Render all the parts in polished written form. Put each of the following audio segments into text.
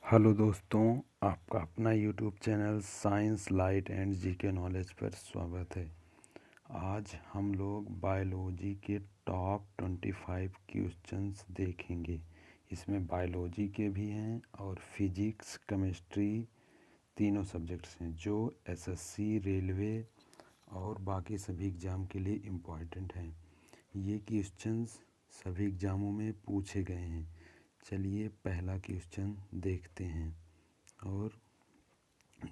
Hello दोस्तों, आपका अपना YouTube channel science light and GK knowledge पर स्वागत है। आज हम लोग बायोलॉजी के टॉप 25 क्वेश्चंस देखेंगे। इसमें बायोलॉजी के भी हैं और फिजिक्स केमिस्ट्री तीनों सब्जेक्ट्स हैं जो एसएससी, रेलवे और बाकी सभी एग्ज़ाम के लिए इम्पॉर्टेंट हैं। ये क्वेश्चंस सभी एग्ज़ामों में पूछे गए हैं। चलिए पहला क्वेश्चन देखते हैं और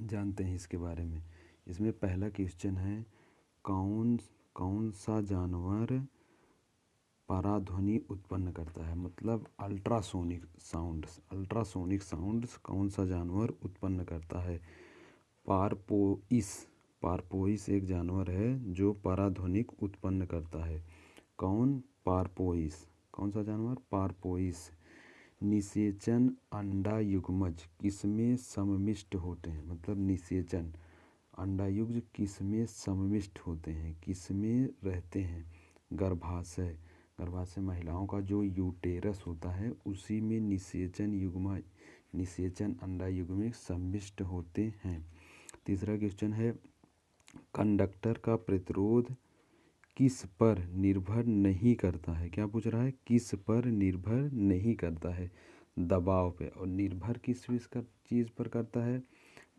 जानते हैं इसके बारे में। इसमें पहला क्वेश्चन है, कौन कौन सा जानवर पराध्वनि उत्पन्न करता है, मतलब अल्ट्रासोनिक साउंड्स कौन सा जानवर उत्पन्न करता है। पारपोइस पारपोइस एक जानवर है जो पराध्वनिक उत्पन्न करता है। कौन सा जानवर? पारपोइस। निषेचन अंडा युग्मज किसमें सममिष्ट होते हैं, मतलब निषेचन अंडायुग्म किसमें सममिष्ट होते हैं, किसमें रहते हैं? गर्भाशय महिलाओं का जो यूटेरस होता है उसी में निषेचन अंडायुग्म में सम्मिष्ट होते हैं। तीसरा क्वेश्चन है, कंडक्टर का प्रतिरोध किस पर निर्भर नहीं करता है। क्या पूछ रहा है? किस पर निर्भर नहीं करता है? दबाव पे। और निर्भर किस चीज़ पर करता है?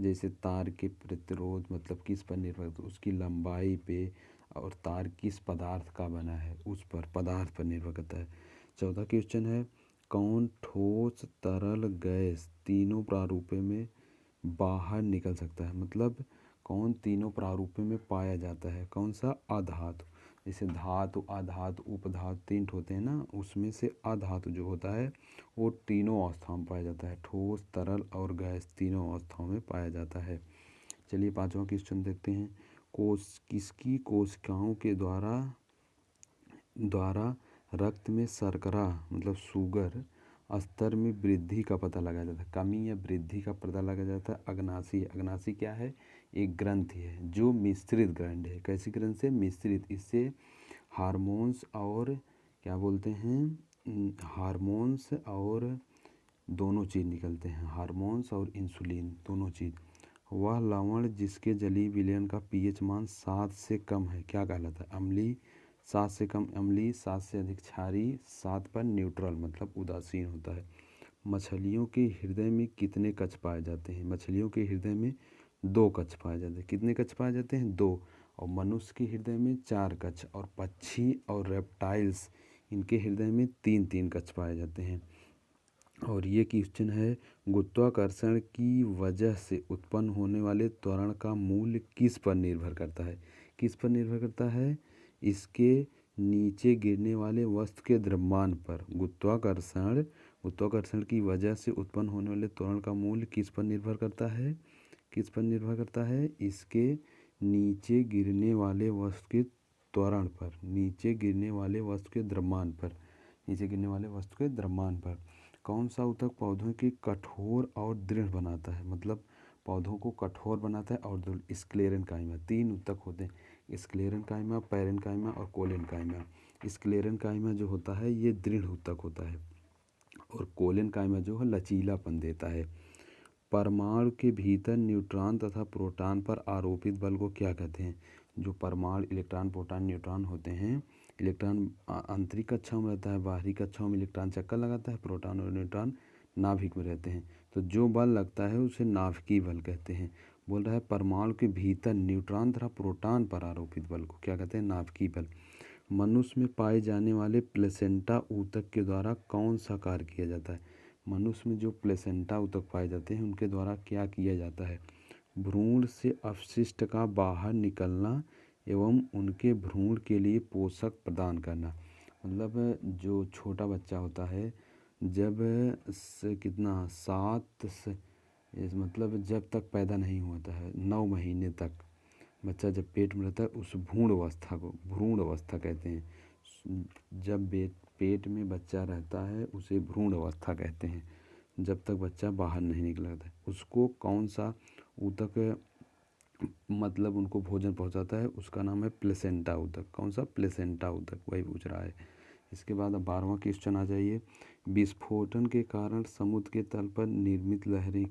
जैसे तार के प्रतिरोध मतलब किस पर निर्भर करता है? उसकी लंबाई पे। और तार किस पदार्थ का बना है उस पर, पदार्थ पर निर्भर करता है। चौथा क्वेश्चन है, कौन ठोस, तरल, गैस तीनों प्रारूपों में बाहर निकल सकता है, मतलब कौन तीनों प्रारूपों में पाया जाता है? कौन सा? अधातु। जैसे धातु, अधातु, उपधातु तीन होते हैं ना, उसमें से अधातु जो होता है वो तीनों अवस्थाओं में पाया जाता है। ठोस, तरल और गैस तीनों अवस्थाओं में पाया जाता है। चलिए पांचवा क्वेश्चन देखते हैं, किसकी कोशिकाओं के द्वारा रक्त में शर्करा मतलब शुगर स्तर में वृद्धि का पता लगाया जाता है। कमी या वृद्धि का पता लगाया जाता है। अग्नाशी क्या है? एक ग्रंथि है जो मिश्रित ग्रंथ है। कैसी ग्रंथ से? मिश्रित। इससे हार्मोन्स और क्या बोलते हैं, हार्मोन्स और दोनों चीज़ निकलते हैं, हार्मोन्स और इंसुलिन दोनों चीज़। वह लवण जिसके जलीय विलयन का पीएच मान 7 से कम है क्या कहलाता है? अम्लीय। 7 से कम अम्लीय, 7 से अधिक क्षारीय, 7 पर न्यूट्रल मतलब उदासीन होता है। मछलियों के हृदय में कितने कक्ष पाए जाते हैं? मछलियों के हृदय में 2 कक्ष पाए जाते हैं। कितने कक्ष पाए जाते हैं? 2। और मनुष्य के हृदय में 4 कक्ष, और पक्षी और रेप्टाइल्स इनके हृदय में 3 कक्ष पाए जाते हैं। और ये क्वेश्चन है, गुरुत्वाकर्षण की वजह से उत्पन्न होने वाले त्वरण का मूल्य किस पर निर्भर करता है? किस पर निर्भर करता है? इसके नीचे गिरने वाले वस्तु के द्रव्यमान पर। गुरुत्वाकर्षण की वजह से उत्पन्न होने वाले त्वरण का मूल्य किस पर निर्भर करता है? किस पर निर्भर करता है? इसके नीचे गिरने वाले वस्तु के त्वरण पर, नीचे गिरने वाले वस्तु के द्रव्यमान पर, नीचे गिरने वाले वस्तु के द्रव्यमान पर। कौन सा ऊतक पौधों की कठोर और दृढ़ बनाता है, मतलब पौधों को कठोर बनाता है और दृढ़? स्क्लेरेंकाइमा। 3 ऊतक होते हैं, स्क्लेरेंकाइमा, पैरेन्काइमा और कोलेनकाइमा। स्क्लेरेंकाइमा जो होता है ये दृढ़ ऊतक होता है और कोलेनकाइमा जो है लचीलापन देता है। परमाणु के भीतर न्यूट्रॉन तथा प्रोटॉन पर आरोपित बल को क्या कहते हैं? जो परमाणु इलेक्ट्रॉन, प्रोटॉन, न्यूट्रॉन होते हैं, इलेक्ट्रॉन आंतरिक कक्षाओं में रहता है, बाहरी कक्षाओं में इलेक्ट्रॉन चक्कर लगाता है, प्रोटॉन और न्यूट्रॉन नाभिक में रहते हैं। तो जो बल लगता है उसे नाभिकीय बल कहते हैं। बोल रहा है परमाणु के भीतर न्यूट्रॉन तथा प्रोटॉन पर आरोपित बल को क्या कहते हैं? नाभिकीय बल। मनुष्य में पाए जाने वाले प्लेसेंटा ऊतक के द्वारा कौन सा कार्य किया जाता है? मनुष्य में जो प्लेसेंटा ऊतक पाए जाते हैं उनके द्वारा क्या किया जाता है? भ्रूण से अपशिष्ट का बाहर निकलना एवं उनके भ्रूण के लिए पोषक प्रदान करना। मतलब जो छोटा बच्चा होता है जब से कितना 7 से मतलब जब तक पैदा नहीं होता है 9 महीने तक बच्चा जब पेट में रहता है उस भ्रूण अवस्था को भ्रूण अवस्था कहते हैं। जब पेट में बच्चा रहता है उसे भ्रूण अवस्था कहते हैं, जब तक बच्चा बाहर नहीं निकला था। उसको कौन सा ऊतक मतलब उनको भोजन पहुंचाता है? उसका नाम है प्लेसेंटा ऊतक। कौन सा? प्लेसेंटा ऊतक, वही पूछ रहा है। इसके बाद अब 12वां क्वेश्चन आ जाइए। विस्फोटन के कारण समुद्र के तल पर निर्मित लहरें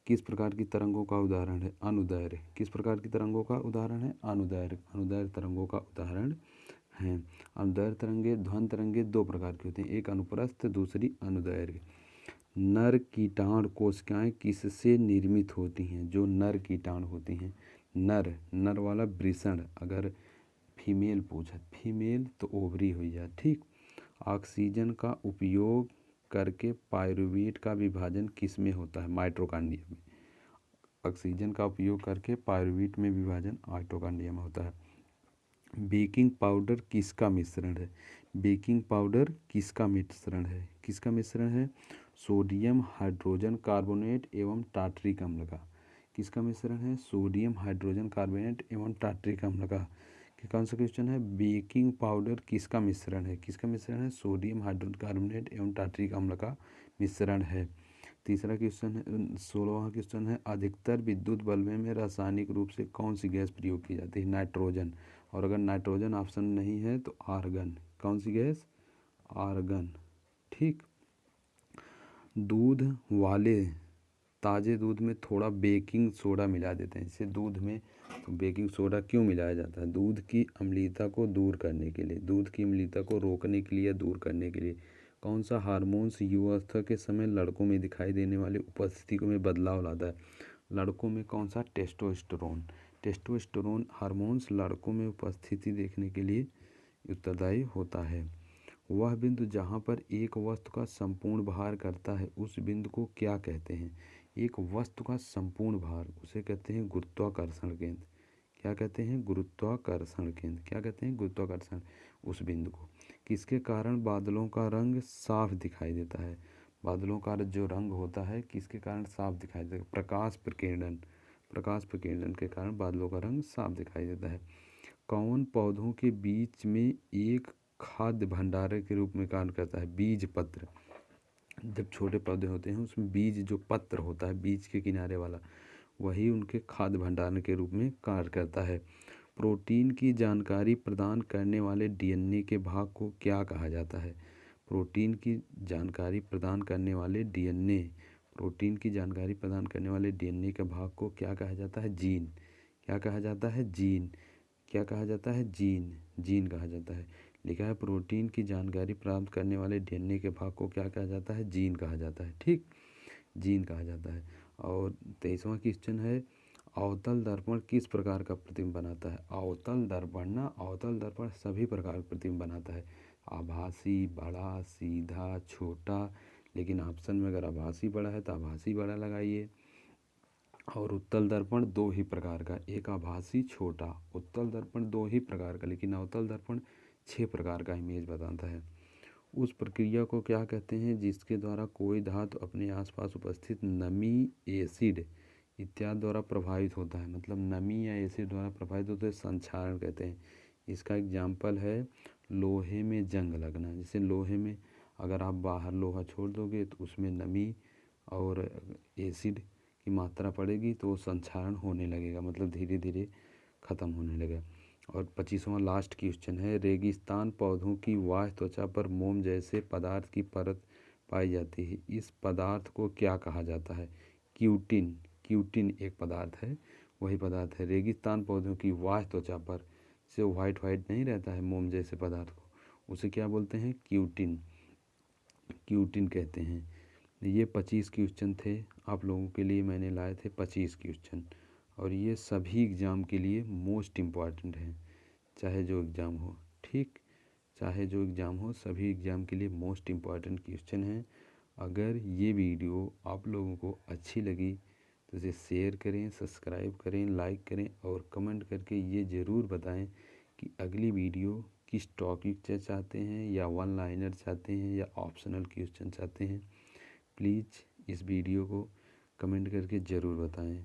किस प्रकार की तरंगों का उदाहरण है? अनुदैर्घ्य। किस प्रकार की तरंगों का उदाहरण है? अनुदैर्घ्य। अनुदैर्घ्य तरंगों का उदाहरण है। अनुदैर्घ्य तरंगे, ध्वनि तरंगे दो प्रकार की होती हैं, एक अनुप्रस्थ, दूसरी अनुदैर्घ्य। नर कीटाणु कोशिकाएं किससे निर्मित होती हैं? जो नर कीटाणु होती हैं, नर वाला वृषण, अगर फीमेल पूछा, फीमेल तो ओवरी हुई है, ठीक। ऑक्सीजन का उपयोग करके पायरुवेट का विभाजन किस में होता है? माइटोकॉन्ड्रिया में। ऑक्सीजन का उपयोग करके पायरुवेट में विभाजन माइटोकॉन्ड्रिया में होता है। बेकिंग पाउडर किसका मिश्रण है? बेकिंग पाउडर किसका मिश्रण है? किसका मिश्रण है? सोडियम हाइड्रोजन कार्बोनेट एवं टार्टरिक अम्ल का। किसका मिश्रण है? सोडियम हाइड्रोजन कार्बोनेट एवं टार्टरिक अम्ल का। कौन सा क्वेश्चन है? बेकिंग पाउडर किसका मिश्रण है? किसका मिश्रण है? सोडियम हाइड्रोजन कार्बोनेट एवं टार्टरिक अम्ल का मिश्रण है। तीसरा क्वेश्चन है, 16वां क्वेश्चन है, अधिकतर विद्युत बल्बों में रासायनिक रूप से कौन सी गैस प्रयोग की जाती है? नाइट्रोजन। और अगर नाइट्रोजन ऑप्शन नहीं है तो आर्गन। कौन सी गैस? आर्गन, ठीक। दूध वाले ताज़े दूध में थोड़ा बेकिंग सोडा मिला देते हैं, जैसे दूध में तो बेकिंग सोडा क्यों मिलाया जाता है? दूध की अम्लता को दूर करने के लिए, दूध की अम्लता को रोकने के लिए, दूर करने के लिए। कौन सा हार्मोन्स युवावस्था के समय लड़कों में दिखाई देने वाली उपस्थिति में बदलाव लाता है? लड़कों में कौन सा? टेस्टोस्टेरोन। टेस्टोस्टेरोन हार्मोन्स लड़कों में उपस्थिति देखने के लिए उत्तरदायी होता है। वह बिंदु जहाँ पर एक वस्तु का संपूर्ण भार करता है उस बिंदु को क्या कहते हैं? एक वस्तु का संपूर्ण भार, उसे कहते हैं गुरुत्वाकर्षण केंद्र। क्या कहते हैं? गुरुत्वाकर्षण केंद्र। क्या कहते हैं? गुरुत्वाकर्षण, उस बिंदु को। किसके कारण बादलों का रंग साफ दिखाई देता है? बादलों का जो रंग होता है किसके कारण साफ दिखाई देता है? प्रकाश प्रकीर्णन। प्रकाश प्रकीर्णन के कारण बादलों का रंग साफ दिखाई देता है। कौन पौधों के बीच में एक खाद्य भंडार के रूप में कार्य करता है? बीज पत्र। जब छोटे पौधे होते हैं उसमें बीज जो पत्र होता है, बीज के किनारे वाला, वही उनके खाद्य भंडारण के रूप में कार्य करता है। प्रोटीन की जानकारी प्रदान करने वाले डीएनए के भाग को क्या कहा जाता है? प्रोटीन की जानकारी प्रदान करने वाले डीएनए, प्रोटीन की जानकारी प्रदान करने वाले डीएनए के भाग को क्या कहा जाता है? जीन। क्या कहा जाता है? जीन। क्या कहा जाता है? जीन। जीन कहा जाता है। लिखा है प्रोटीन की जानकारी प्राप्त करने वाले डीएनए के भाग को क्या कहा जाता है? जीन कहा जाता है, ठीक। जीन कहा जाता है। और 23वां क्वेश्चन है, अवतल दर्पण किस प्रकार का प्रतिबिंब बनाता है? अवतल दर्पण सभी प्रकार का प्रतिबिंब बनाता है। आभासी, बड़ा, सीधा, छोटा। लेकिन ऑप्शन में अगर आभासी बड़ा है तो आभासी बड़ा लगाइए। और उत्तल दर्पण दो ही प्रकार का, एक आभासी छोटा। उत्तल दर्पण दो ही प्रकार का, लेकिन अवतल दर्पण 6 प्रकार का इमेज बताता है। उस प्रक्रिया को क्या कहते हैं जिसके द्वारा कोई धातु अपने आसपास उपस्थित नमी, एसिड इत्यादि द्वारा प्रभावित होता है? मतलब नमी या एसिड द्वारा प्रभावित होते हैं, संक्षारण कहते हैं। इसका एग्जाम्पल है लोहे में जंग लगना। जैसे लोहे में अगर आप बाहर लोहा छोड़ दोगे तो उसमें नमी और एसिड की मात्रा पड़ेगी तो वो संक्षारण होने लगेगा, मतलब धीरे धीरे ख़त्म होने लगेगा। और 25वां लास्ट क्वेश्चन है, रेगिस्तान पौधों की बाह्य त्वचा पर मोम जैसे पदार्थ की परत पाई जाती है, इस पदार्थ को क्या कहा जाता है? क्यूटिन। क्यूटिन एक पदार्थ है, वही पदार्थ है। रेगिस्तान पौधों की बाह्य त्वचा पर से वाइट वाइट नहीं रहता है मोम जैसे पदार्थ को, उसे क्या बोलते हैं? क्यूटिन। क्यूटिन कहते हैं। ये 25 क्वेश्चन थे आप लोगों के लिए, मैंने लाए थे 25 क्वेश्चन। और ये सभी एग्ज़ाम के लिए मोस्ट इम्पॉर्टेंट हैं, चाहे जो एग्ज़ाम हो, ठीक। चाहे जो एग्ज़ाम हो, सभी एग्ज़ाम के लिए मोस्ट इम्पॉर्टेंट क्वेश्चन हैं। अगर ये वीडियो आप लोगों को अच्छी लगी तो इसे शेयर करें, सब्सक्राइब करें, लाइक करें और कमेंट करके ये ज़रूर बताएं कि अगली वीडियो किस टॉपिक से चाहते हैं, या वन लाइनर चाहते हैं, या ऑप्शनल क्वेश्चन चाहते हैं। प्लीज़ इस वीडियो को कमेंट करके ज़रूर बताएं।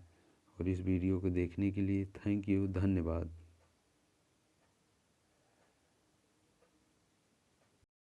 और इस वीडियो को देखने के लिए थैंक यू, धन्यवाद।